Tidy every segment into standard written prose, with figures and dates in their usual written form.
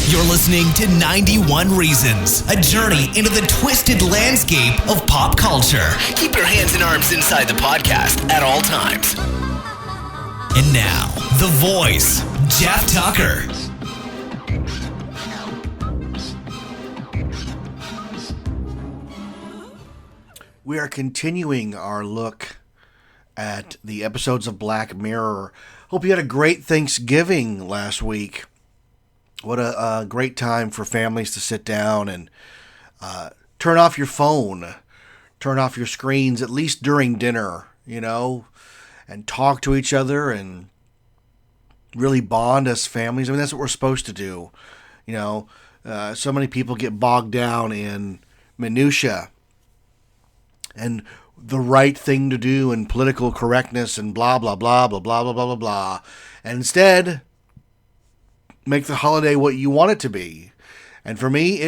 You're listening to 91 Reasons, a journey into the twisted landscape of pop culture. Keep your hands and arms inside the podcast at all times. And now, the voice, Jeff Tucker. We are continuing our look at the episodes of Black Mirror. Hope you had a great Thanksgiving last week. What a great time for families to sit down and turn off your phone, turn off your screens, at least during dinner, and talk to each other and really bond as families. I mean, that's what we're supposed to do. So many people get bogged down in minutia and the right thing to do and political correctness and blah, blah, blah, blah, blah, blah, blah, blah, blah. And instead, make the holiday what you want it to be. And for me,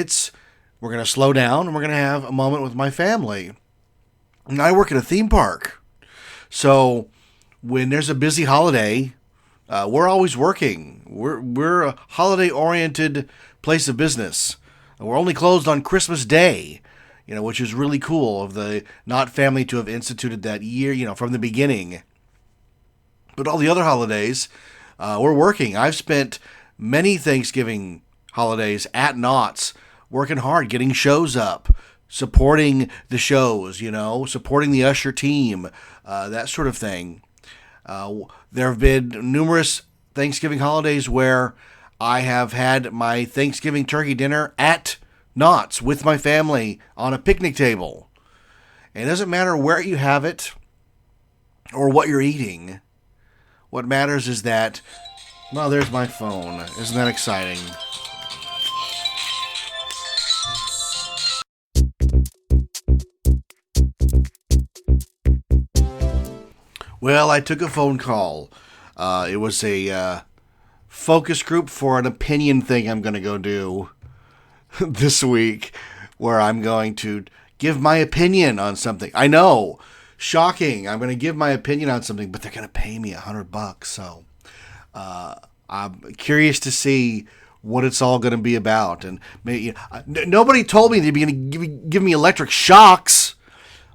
we're going to slow down and we're going to have a moment with my family. And I work at a theme park. So when there's a busy holiday, we're always working. We're a holiday-oriented place of business. We're only closed on Christmas Day, which is really cool of the Not family to have instituted that year, from the beginning. But all the other holidays, we're working. I've spent many Thanksgiving holidays at Knott's working hard, getting shows up, supporting the shows, supporting the usher team, that sort of thing. There have been numerous Thanksgiving holidays where I have had my Thanksgiving turkey dinner at Knott's with my family on a picnic table. And it doesn't matter where you have it or what you're eating. What matters is that, well, there's my phone. Isn't that exciting? Well, I took a phone call. It was a focus group for an opinion thing I'm going to go do this week, where I'm going to give my opinion on something. I know, shocking. I'm going to give my opinion on something, but they're going to pay me $100. So I'm curious to see what it's all going to be about. And maybe, nobody told me they'd be going to give me electric shocks.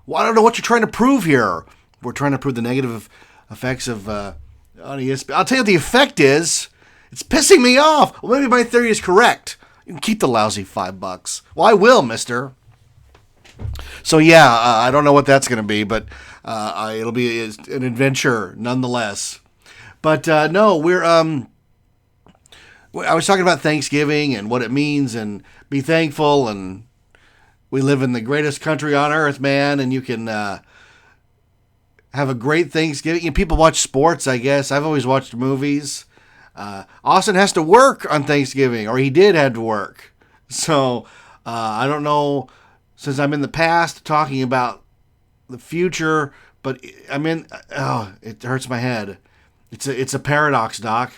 Well, I don't know what you're trying to prove here. We're trying to prove the negative effects of on ESP. I'll tell you what the effect is. It's pissing me off. Well, maybe my theory is correct. You can keep the lousy $5. Well, I will, mister. So, yeah, I don't know what that's going to be, but it'll be an adventure nonetheless. But, no, I was talking about Thanksgiving and what it means and be thankful. And we live in the greatest country on earth, man, and you can have a great Thanksgiving. People watch sports, I guess. I've always watched movies. Austin has to work on Thanksgiving, or he did have to work. So, I don't know, since I'm in the past talking about the future, but it hurts my head. It's a paradox, Doc.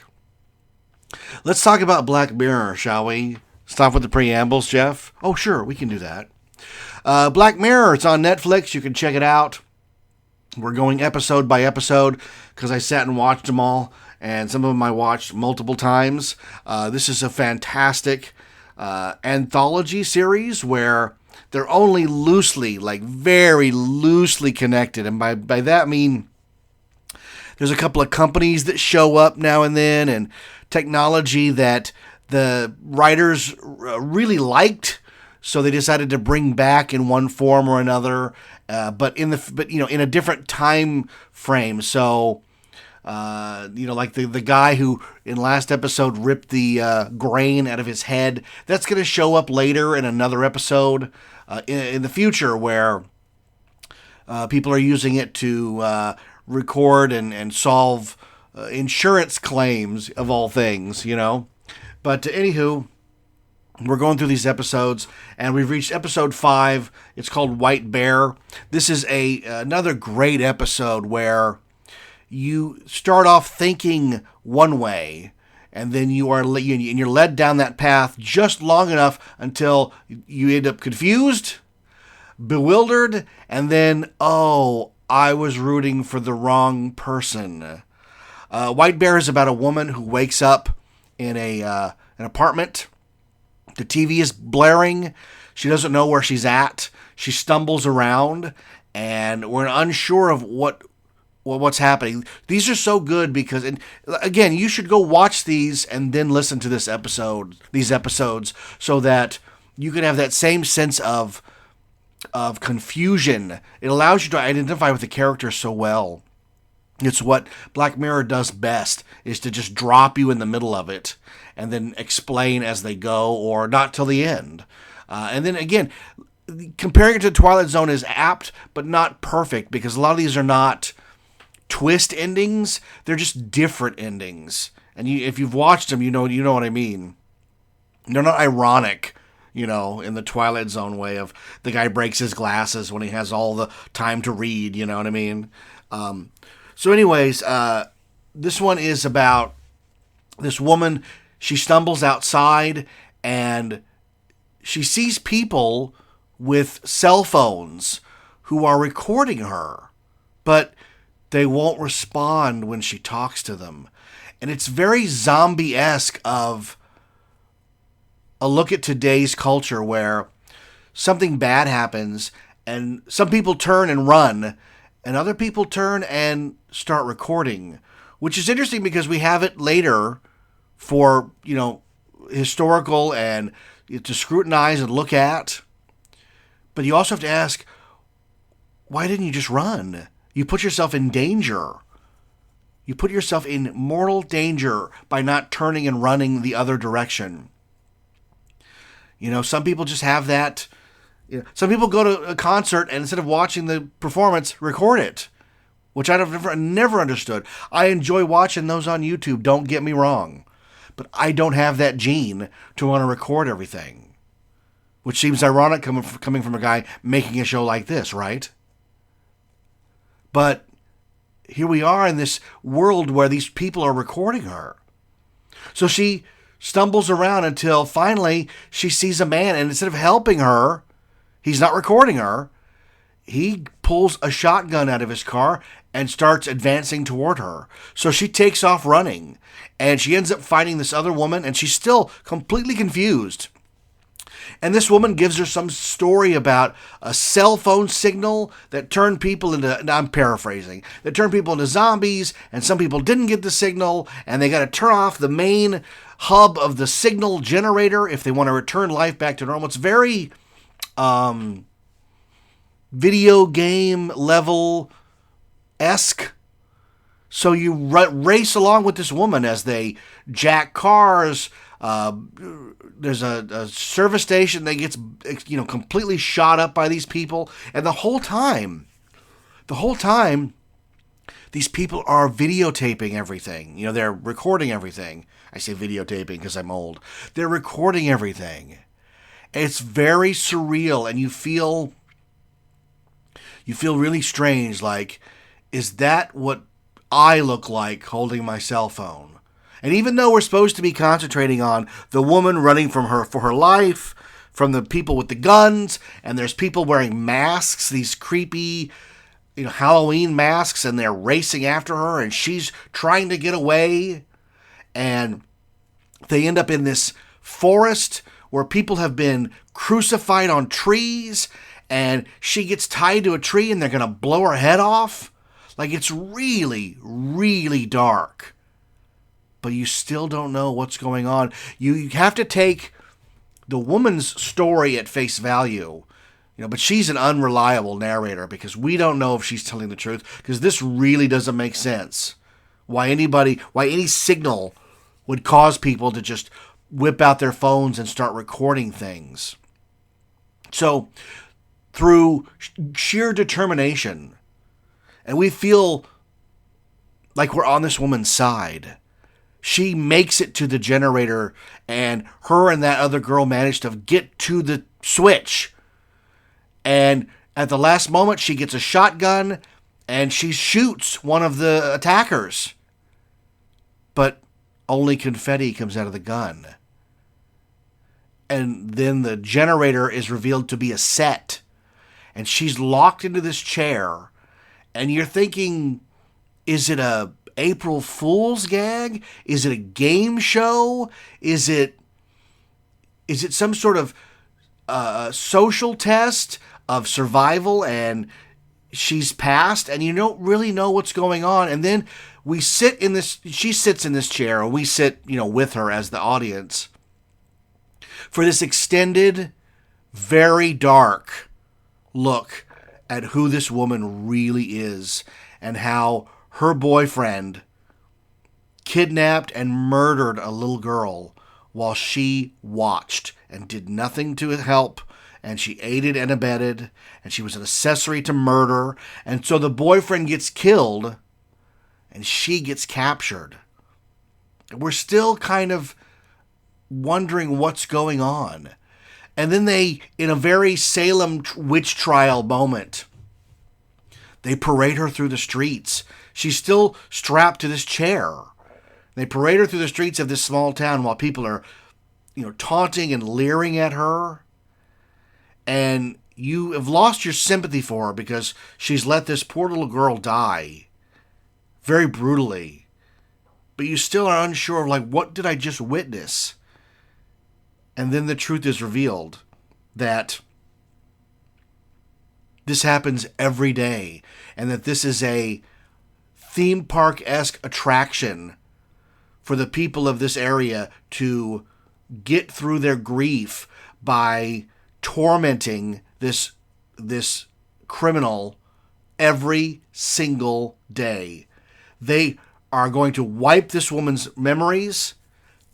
Let's talk about Black Mirror, shall we? Stop with the preambles, Jeff? Oh, sure, we can do that. Black Mirror, it's on Netflix. You can check it out. We're going episode by episode because I sat and watched them all. And some of them I watched multiple times. This is a fantastic anthology series where they're only loosely, very loosely connected. And by that I mean there's a couple of companies that show up now and then and technology that the writers really liked. So they decided to bring back in one form or another, but in a different time frame. So, like the guy who in last episode ripped the grain out of his head, that's going to show up later in another episode in the future where people are using it to record and solve insurance claims of all things, But anywho, we're going through these episodes, and we've reached episode 5. It's called White Bear. This is another great episode where you start off thinking one way, and then you're led down that path just long enough until you end up confused, bewildered, and then, I was rooting for the wrong person. White Bear is about a woman who wakes up in an apartment The TV is blaring. She doesn't know where she's at. She stumbles around, and we're unsure of what's happening. These are so good because, and again, you should go watch these and then listen to these episodes, so that you can have that same sense of confusion. It allows you to identify with the characters so well. It's what Black Mirror does best, is to just drop you in the middle of it and then explain as they go, or not till the end. And then again, comparing it to Twilight Zone is apt, but not perfect, because a lot of these are not twist endings. They're just different endings. And if you've watched them, you know what I mean. They're not ironic, in the Twilight Zone way of the guy breaks his glasses when he has all the time to read, you know what I mean? So anyways, this one is about this woman. She stumbles outside and she sees people with cell phones who are recording her, but they won't respond when she talks to them. And it's very zombie-esque of a look at today's culture where something bad happens and some people turn and run and other people turn and start recording, which is interesting because we have it later for, historical and to scrutinize and look at. But you also have to ask, why didn't you just run? You put yourself in danger. You put yourself in mortal danger by not turning and running the other direction. Some people just have that. Some people go to a concert and instead of watching the performance, record it, which I've never understood. I enjoy watching those on YouTube, don't get me wrong. But I don't have that gene to want to record everything, which seems ironic coming from a guy making a show like this, right? But here we are in this world where these people are recording her. So she stumbles around until finally she sees a man, and instead of helping her, he's not recording her. He pulls a shotgun out of his car and starts advancing toward her. So she takes off running, and she ends up finding this other woman, and she's still completely confused. And this woman gives her some story about a cell phone signal that turned people into, I'm paraphrasing, that turned people into zombies, and some people didn't get the signal, and they got to turn off the main hub of the signal generator if they want to return life back to normal. It's very video game level-esque. So you race along with this woman as they jack cars. There's a service station that gets completely shot up by these people, and the whole time, these people are videotaping everything. They're recording everything. I say videotaping because I'm old. They're recording everything. It's very surreal, and you feel really strange. Like, is that what I look like holding my cell phone? And even though we're supposed to be concentrating on the woman running for her life, from the people with the guns, and there's people wearing masks, these creepy, Halloween masks, and they're racing after her, and she's trying to get away, and they end up in this forest where people have been crucified on trees, and she gets tied to a tree, and they're going to blow her head off. Like, it's really, really dark. But you still don't know what's going on. You have to take the woman's story at face value. But she's an unreliable narrator because we don't know if she's telling the truth, because this really doesn't make sense. Why any signal would cause people to just whip out their phones and start recording things. So, through sheer determination, and we feel like we're on this woman's side, she makes it to the generator, and her and that other girl manage to get to the switch. And at the last moment, she gets a shotgun, and she shoots one of the attackers. But only confetti comes out of the gun. And then the generator is revealed to be a set. And she's locked into this chair. And you're thinking, is it a April Fool's gag? Is it a game show? Is it is it some sort of social test of survival, and she's passed, and you don't really know what's going on. And then she sits in this chair, and we sit, with her as the audience for this extended, very dark look at who this woman really is and how her boyfriend kidnapped and murdered a little girl while she watched and did nothing to help, and she aided and abetted, and she was an accessory to murder, and so the boyfriend gets killed and she gets captured. We're still kind of wondering what's going on. And then they, in a very Salem witch trial moment, they parade her through the streets. She's still strapped to this chair. They parade her through the streets of this small town while people are, taunting and leering at her. And you have lost your sympathy for her because she's let this poor little girl die very brutally. But you still are unsure of, what did I just witness? And then the truth is revealed that this happens every day, and that this is a theme park-esque attraction for the people of this area to get through their grief by tormenting this criminal every single day. They are going to wipe this woman's memories,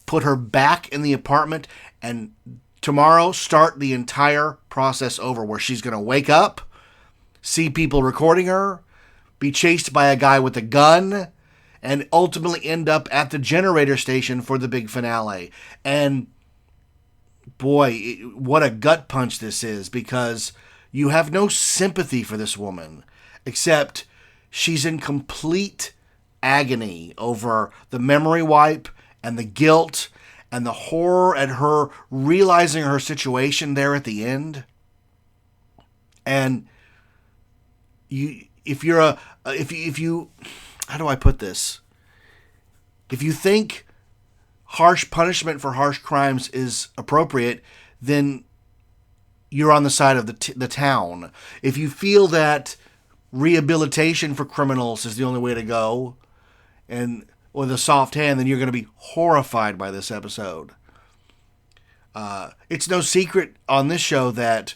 put her back in the apartment, and tomorrow start the entire process over, where she's going to wake up, see people recording her, be chased by a guy with a gun, and ultimately end up at the generator station for the big finale. And boy, what a gut punch this is, because you have no sympathy for this woman, except she's in complete agony over the memory wipe and the guilt and the horror at her realizing her situation there at the end. And if you how do I put this? If you think harsh punishment for harsh crimes is appropriate, then you're on the side of the town. If you feel that rehabilitation for criminals is the only way to go, and with a soft hand, then you're going to be horrified by this episode. It's no secret on this show that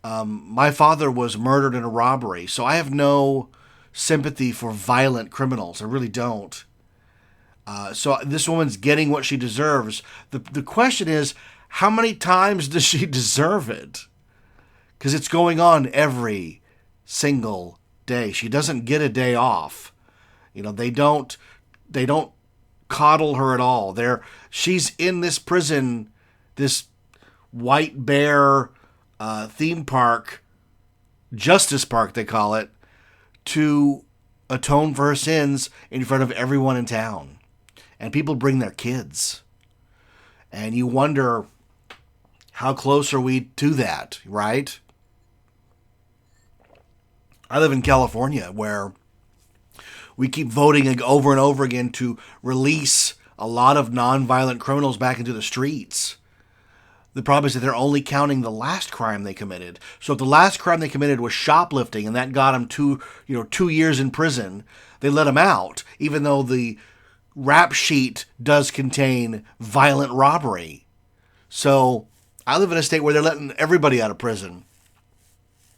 my father was murdered in a robbery, so I have no sympathy for violent criminals. I really don't. So this woman's getting what she deserves. The question is, how many times does she deserve it? Because it's going on every single day. She doesn't get a day off. They don't coddle her at all. She's in this prison, this white bear theme park, Justice Park they call it, to atone for her sins in front of everyone in town. And people bring their kids. And you wonder, how close are we to that, right? I live in California, where we keep voting over and over again to release a lot of nonviolent criminals back into the streets. The problem is that they're only counting the last crime they committed. So if the last crime they committed was shoplifting, and that got them 2 years in prison, they let them out, even though the rap sheet does contain violent robbery. So I live in a state where they're letting everybody out of prison.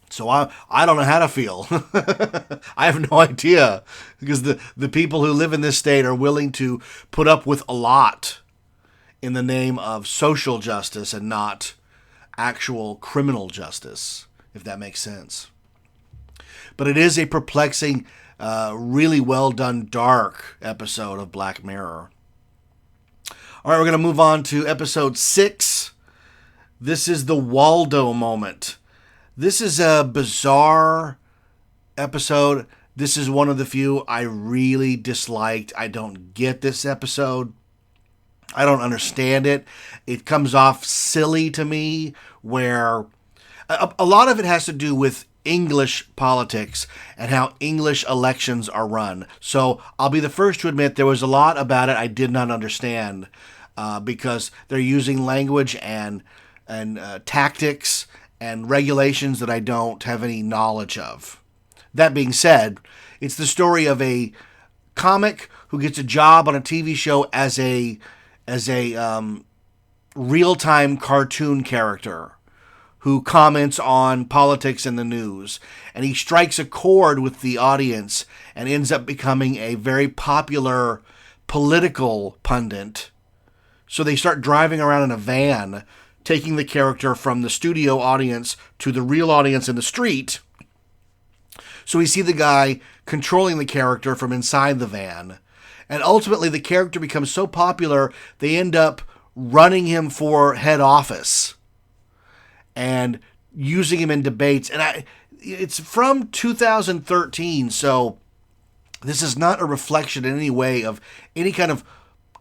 So I don't know how to feel. I have no idea, because the people who live in this state are willing to put up with a lot in the name of social justice and not actual criminal justice, if that makes sense. But it is a perplexing, really well done, dark episode of Black Mirror. All right, we're going to move on to episode 6. This is the Waldo moment. This is a bizarre episode. This is one of the few I really disliked. I don't get this episode. I don't understand it. It comes off silly to me, where a lot of it has to do with English politics and how English elections are run. So I'll be the first to admit there was a lot about it I did not understand. because they're using language and tactics and regulations that I don't have any knowledge of. That being said, it's the story of a comic who gets a job on a TV show as a real-time cartoon character who comments on politics and the news. And he strikes a chord with the audience and ends up becoming a very popular political pundit. So they start driving around in a van, taking the character from the studio audience to the real audience in the street. So we see the guy controlling the character from inside the van. And ultimately the character becomes so popular, they end up running him for head office and using him in debates. And it's from 2013, so this is not a reflection in any way of any kind of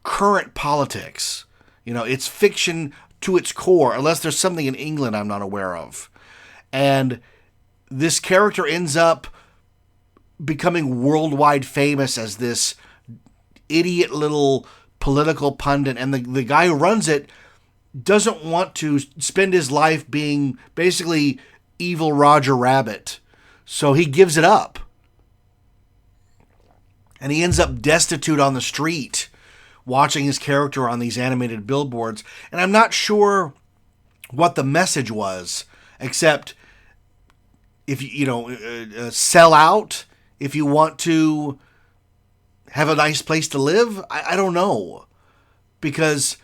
current politics. It's fiction to its core, unless there's something in England I'm not aware of. And this character ends up becoming worldwide famous as this idiot little political pundit. And the guy who runs it doesn't want to spend his life being basically evil Roger Rabbit. So he gives it up. And he ends up destitute on the street, watching his character on these animated billboards. And I'm not sure what the message was, except if sell out if you want to have a nice place to live. I don't know, because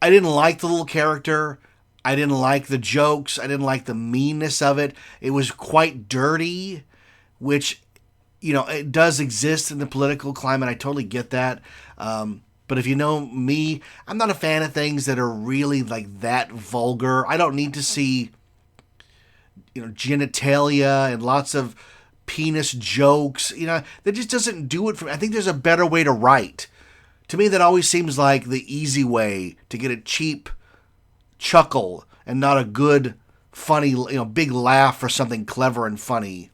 I didn't like the little character. I didn't like the jokes. I didn't like the meanness of it. It was quite dirty, which, it does exist in the political climate. I totally get that. But if you know me, I'm not a fan of things that are really like that vulgar. I don't need to see, genitalia and lots of penis jokes. That just doesn't do it for me. I think there's a better way to write. To me, that always seems like the easy way to get a cheap chuckle and not a good, funny, big laugh for something clever and funny.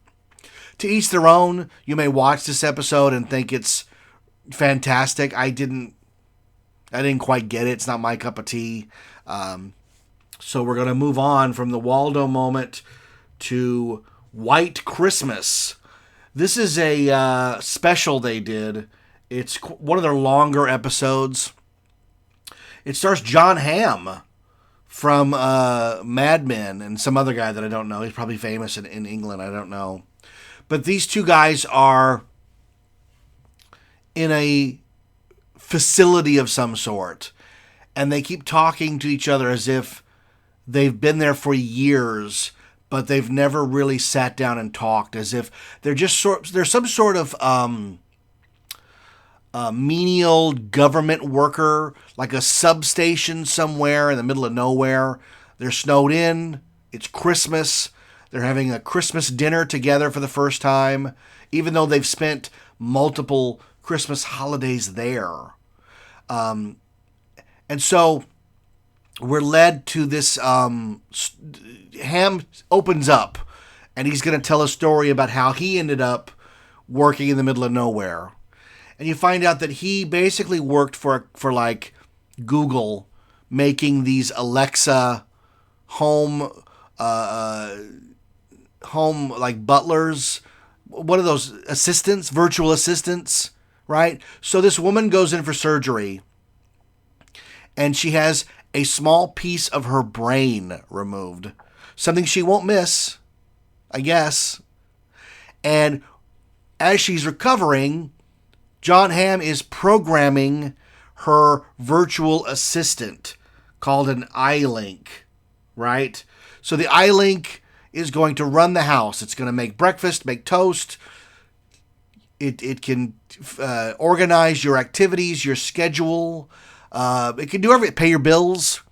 To each their own. You may watch this episode and think it's fantastic. I didn't quite get it. It's not my cup of tea. So we're going to move on from the Waldo moment to White Christmas. This is a special they did. It's one of their longer episodes. It stars John Hamm from Mad Men and some other guy that I don't know. He's probably famous in England. I don't know. But these two guys are in a facility of some sort, and they keep talking to each other as if they've been there for years, but they've never really sat down and talked, as if they're some sort of menial government worker, like a substation somewhere in the middle of nowhere. They're snowed in. It's Christmas. They're having a Christmas dinner together for the first time, even though they've spent multiple Christmas holidays there. And so we're led to this, Ham opens up, and he's going to tell a story about how he ended up working in the middle of nowhere. And you find out that he basically worked for like Google, making these Alexa home like butlers. What are those assistants? Virtual assistants, right? So this woman goes in for surgery, and she has a small piece of her brain removed. Something she won't miss, I guess. And as she's recovering, John Hamm is programming her virtual assistant called an iLink, right? So the iLink is going to run the house. It's going to make breakfast, make toast. It can organize your activities, your schedule. It can do everything. Pay your bills,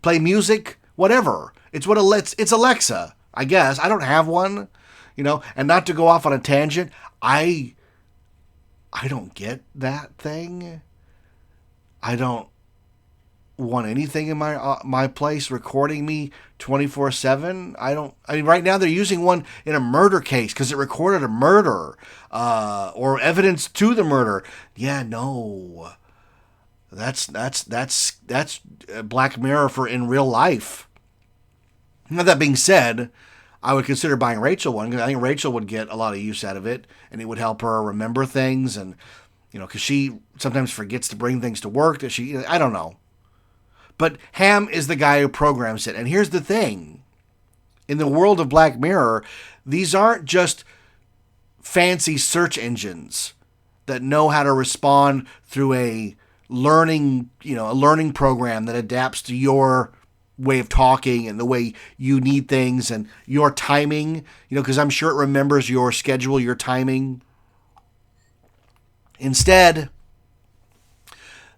play music, whatever. It's Alexa, I guess. I don't have one, And not to go off on a tangent, I don't get that thing. I don't want anything in my place recording me 24/7. Right now they're using one in a murder case because it recorded a murder or evidence to the murder. Yeah, no. That's Black Mirror for in real life. Now, that being said, I would consider buying Rachel one, because I think Rachel would get a lot of use out of it, and it would help her remember things, and, because she sometimes forgets to bring things to work that I don't know. But Ham is the guy who programs it. And here's the thing. In the world of Black Mirror, these aren't just fancy search engines that know how to respond through a learning program that adapts to your way of talking and the way you need things and your timing, because I'm sure it remembers your schedule, your timing. Instead,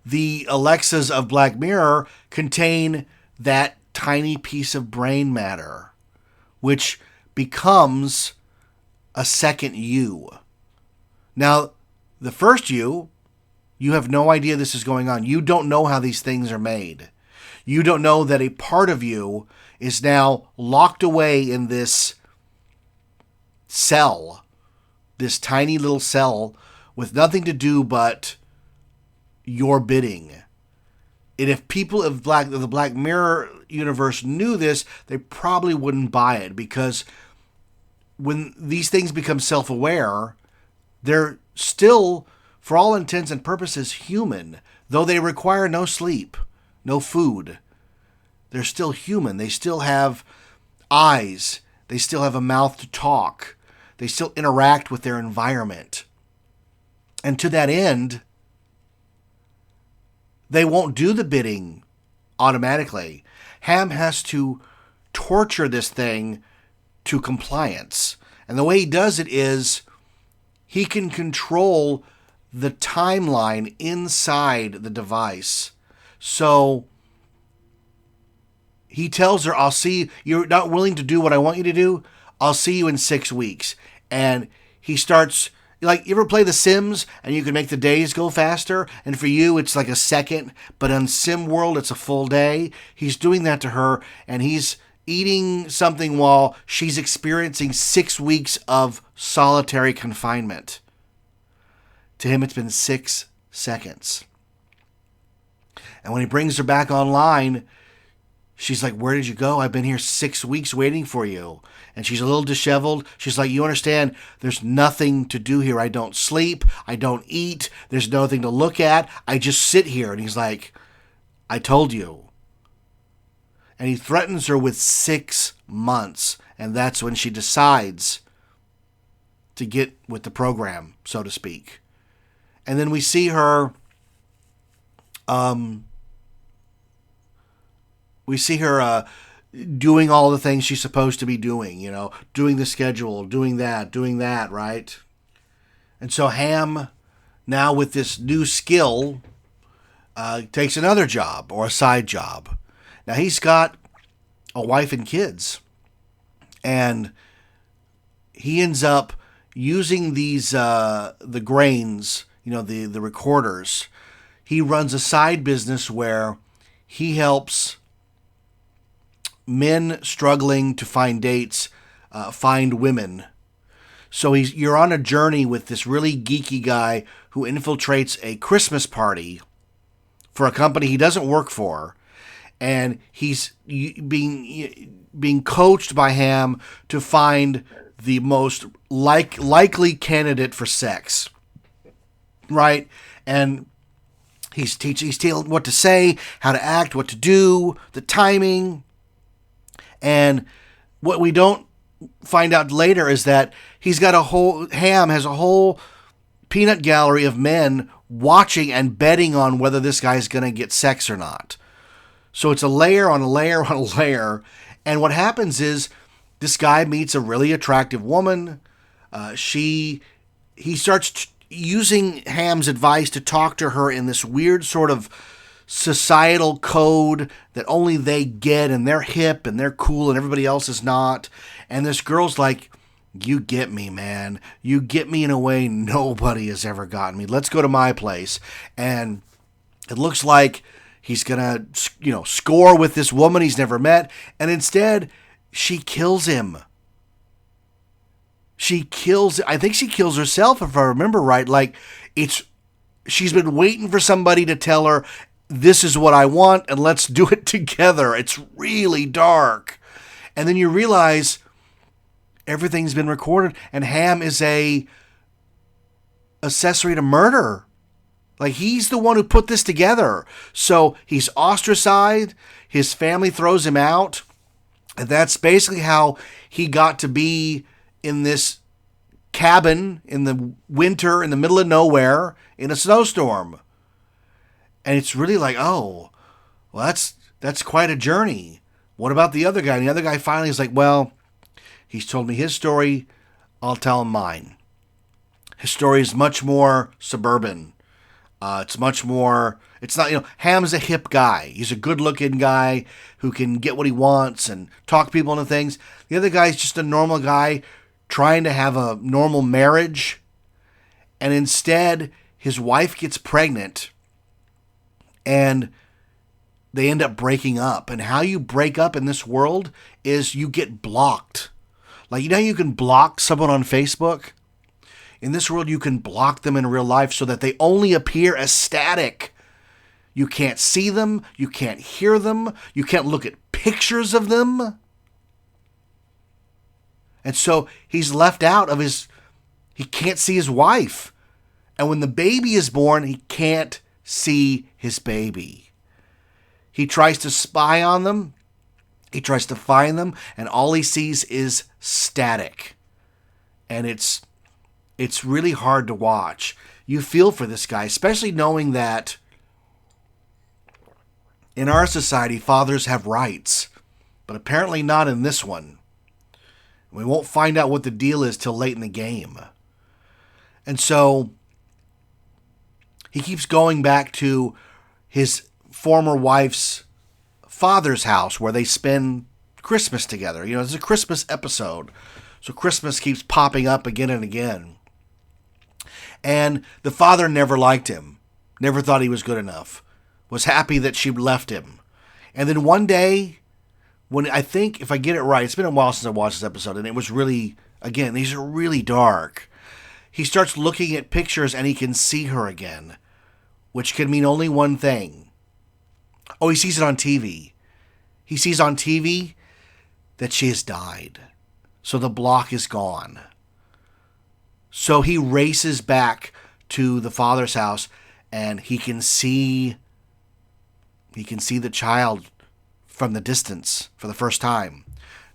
the Alexas of Black Mirror contain that tiny piece of brain matter, which becomes a second you. Now, the first you have no idea this is going on. You don't know how these things are made. You don't know that a part of you is now locked away in this cell, this tiny little cell with nothing to do but your bidding. And if people of the Black Mirror universe knew this, they probably wouldn't buy it, because when these things become self-aware, they're still, for all intents and purposes, human. Though they require no sleep, no food, they're still human. They still have eyes. They still have a mouth to talk. They still interact with their environment. And to that end, they won't do the bidding automatically. Ham has to torture this thing to compliance. And the way he does it is he can control the timeline inside the device. So he tells her, I'll see, you're not willing to do what I want you to do? I'll see you in 6 weeks. And he starts, like, you ever play The Sims and you can make the days go faster? And for you, it's like a second, but in Sim World, it's a full day. He's doing that to her, and he's eating something while she's experiencing 6 weeks of solitary confinement. To him, it's been 6 seconds. And when he brings her back online, she's like, where did you go? I've been here 6 weeks waiting for you. And she's a little disheveled. She's like, you understand, there's nothing to do here. I don't sleep. I don't eat. There's nothing to look at. I just sit here. And he's like, I told you. And he threatens her with 6 months. And that's when she decides to get with the program, so to speak. And then we see her, doing all the things she's supposed to be doing, doing the schedule, doing that, right? And so Ham, now with this new skill, takes another job, or a side job. Now he's got a wife and kids, and he ends up using these, the grains, the recorders. He runs a side business where he helps men struggling to find dates find women. So you're on a journey with this really geeky guy who infiltrates a Christmas party for a company he doesn't work for, and he's being coached by Ham to find the most likely candidate for sex, right? And he's telling what to say, how to act, what to do, the timing. And what we don't find out later is that Ham has a whole peanut gallery of men watching and betting on whether this guy's going to get sex or not. So it's a layer on a layer on a layer. And what happens is this guy meets a really attractive woman. He starts using Ham's advice to talk to her in this weird sort of societal code that only they get, and they're hip and they're cool and everybody else is not. And this girl's like, you get me, man. You get me in a way nobody has ever gotten me. Let's go to my place. And it looks like he's going to, score with this woman he's never met. And instead, she kills him. I think she kills herself, if I remember right. Like, it's she's been waiting for somebody to tell her, this is what I want, and let's do it together. It's really dark. And then you realize everything's been recorded, and Ham is a accessory to murder. Like, he's the one who put this together. So he's ostracized. His family throws him out. And that's basically how he got to be in this cabin in the winter in the middle of nowhere in a snowstorm. And it's really like, oh, well, that's quite a journey. What about the other guy? And the other guy finally is like, well, he's told me his story. I'll tell him mine. His story is much more suburban. It's much more, it's not, Ham's a hip guy. He's a good-looking guy who can get what he wants and talk people into things. The other guy's just a normal guy trying to have a normal marriage. And instead, his wife gets pregnant and they end up breaking up. And how you break up in this world is you get blocked. Like, you know how you can block someone on Facebook? In this world, you can block them in real life so that they only appear as static. You can't see them. You can't hear them. You can't look at pictures of them. And so he's left out of he can't see his wife. And when the baby is born, he can't see his baby. He tries to spy on them. He tries to find them. And all he sees is static. And it's really hard to watch. You feel for this guy, especially knowing that in our society, fathers have rights, but apparently not in this one. We won't find out what the deal is till late in the game. And so he keeps going back to his former wife's father's house where they spend Christmas together. It's a Christmas episode. So Christmas keeps popping up again and again. And the father never liked him, never thought he was good enough, was happy that she left him. And then one day, when I think, if I get it right, it's been a while since I watched this episode, and it was really, again, these are really dark. He starts looking at pictures and he can see her again, which can mean only one thing. Oh, he sees it on TV. He sees on TV that she has died. So the block is gone. So he races back to the father's house and he can see the child from the distance for the first time.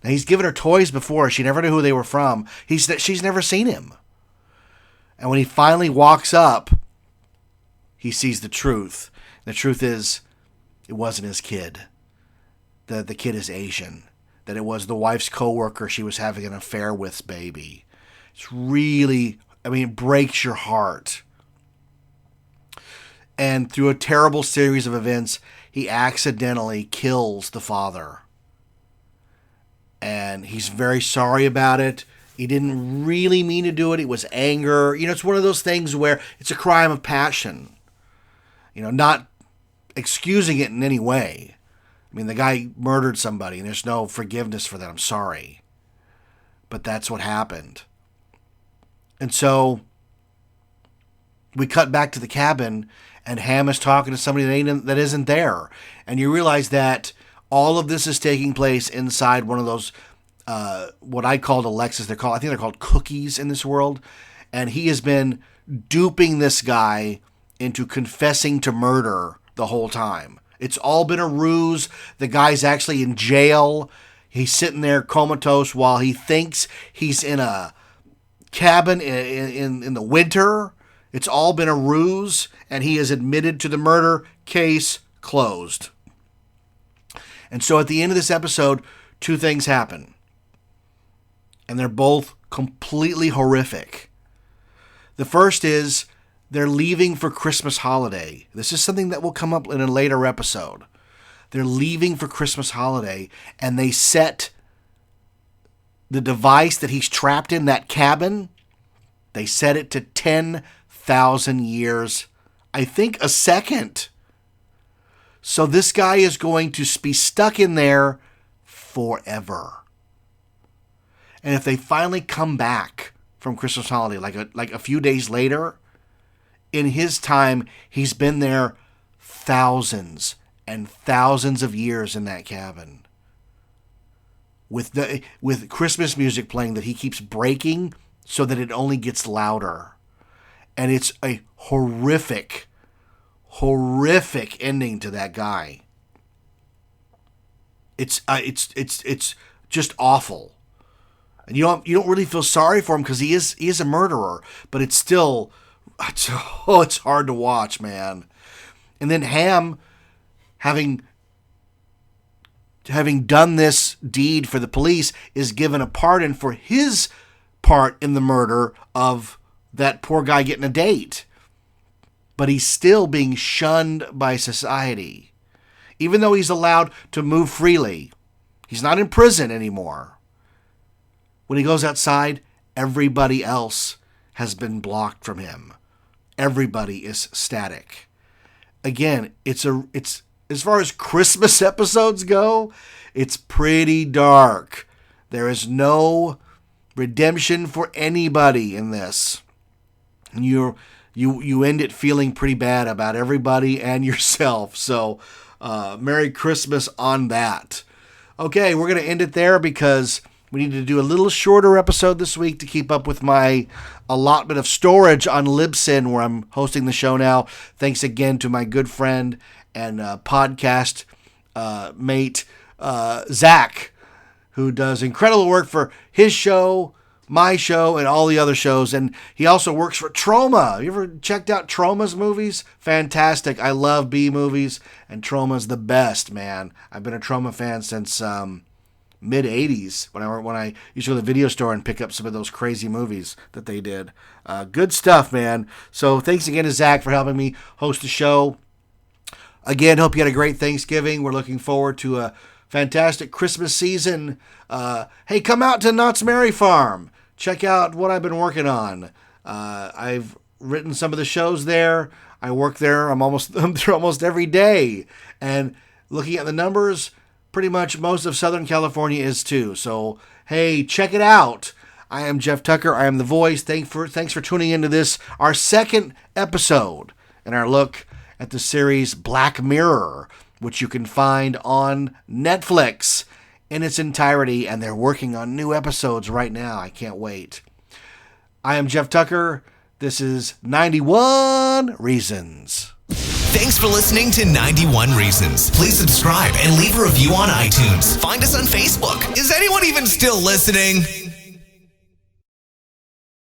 Now, he's given her toys before. She never knew who they were from. She's never seen him. And when he finally walks up, he sees the truth. The truth is, it wasn't his kid. The kid is Asian. That it was the wife's coworker she was having an affair with's baby. It's really, it breaks your heart. And through a terrible series of events, he accidentally kills the father. And he's very sorry about it. He didn't really mean to do it. It was anger. It's one of those things where it's a crime of passion. Not excusing it in any way. The guy murdered somebody and there's no forgiveness for that. I'm sorry. But that's what happened. And so we cut back to the cabin and Ham is talking to somebody that isn't there. And you realize that all of this is taking place inside one of those, what I called Alexis. I think they're called cookies in this world. And he has been duping this guy into confessing to murder the whole time. It's all been a ruse. The guy's actually in jail. He's sitting there comatose while he thinks he's in a cabin in the winter. It's all been a ruse, and he has admitted to the murder. Case closed. And so at the end of this episode, two things happen. And they're both completely horrific. The first is they're leaving for Christmas holiday. This is something that will come up in a later episode. They're leaving for Christmas holiday, and they set the device that he's trapped in, that cabin, they set it to 10,000 years, I think a second. So this guy is going to be stuck in there forever. And if they finally come back from Christmas holiday, like a few days later, in his time, he's been there thousands and thousands of years in that cabin. With Christmas music playing that he keeps breaking so that it only gets louder. And it's a horrific ending to that guy. It's just awful. And you don't really feel sorry for him because he is a murderer, but it's still it's hard to watch, man. And then Ham, having done this deed for the police, is given a pardon for his part in the murder of that poor guy getting a date. But he's still being shunned by society. Even though he's allowed to move freely. He's not in prison anymore. When he goes outside, everybody else has been blocked from him. Everybody is static. Again, it's as far as Christmas episodes go, it's pretty dark. There is no redemption for anybody in this. And you end it feeling pretty bad about everybody and yourself. So, Merry Christmas on that. Okay, we're going to end it there because we need to do a little shorter episode this week to keep up with my allotment of storage on Libsyn, where I'm hosting the show now. Thanks again to my good friend and podcast mate, Zach, who does incredible work for his show, my show, and all the other shows. And he also works for Troma. You ever checked out Troma's movies? Fantastic. I love B movies, and Troma's the best, man. I've been a Troma fan since mid-'80s when I used to go to the video store and pick up some of those crazy movies that they did. Good stuff, man. So thanks again to Zach for helping me host the show. Again, hope you had a great Thanksgiving. We're looking forward to a fantastic Christmas season. Hey, come out to Knott's Merry Farm. Check out what I've been working on. I've written some of the shows there. I work there. I'm there almost every day. And looking at the numbers, pretty much most of Southern California is too. So, hey, check it out. I am Jeff Tucker. I am the voice. Thanks for tuning into this, our second episode in our look at the series Black Mirror, which you can find on Netflix in its entirety, and they're working on new episodes right now. I can't wait. I am Jeff Tucker. This is 91 Reasons. Thanks for listening to 91 Reasons. Please subscribe and leave a review on iTunes. Find us on Facebook. Is anyone even still listening?